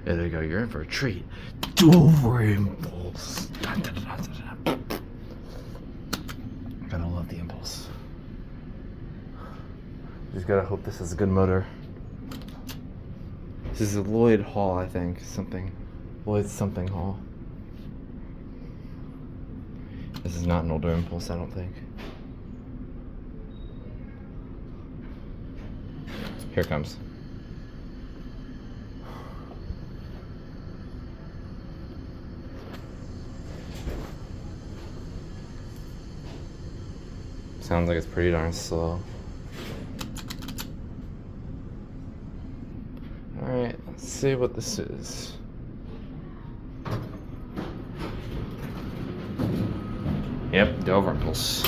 There you go, you're in for a treat. Door impulse. Dun, dun, dun, dun, dun. Gotta love the impulse. Just gotta hope this is a good motor. This is a Lloyd Hall, I think. Lloyd something Hall. This is not an older impulse, I don't think. Here it comes. Sounds like it's pretty darn slow. Alright, let's see what this is. Yep, Dover impulse.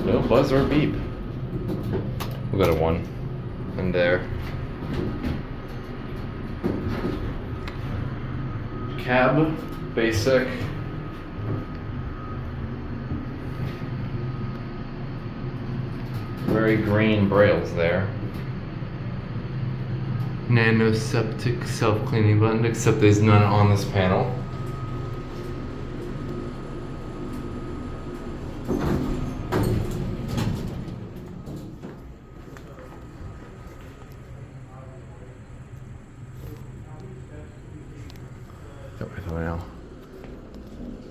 No buzz or beep. We'll go to 1. And there. Cab, basic. Very green brails there. Nanoseptic self-cleaning button, except there's none on this panel.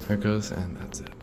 There it goes, and that's it.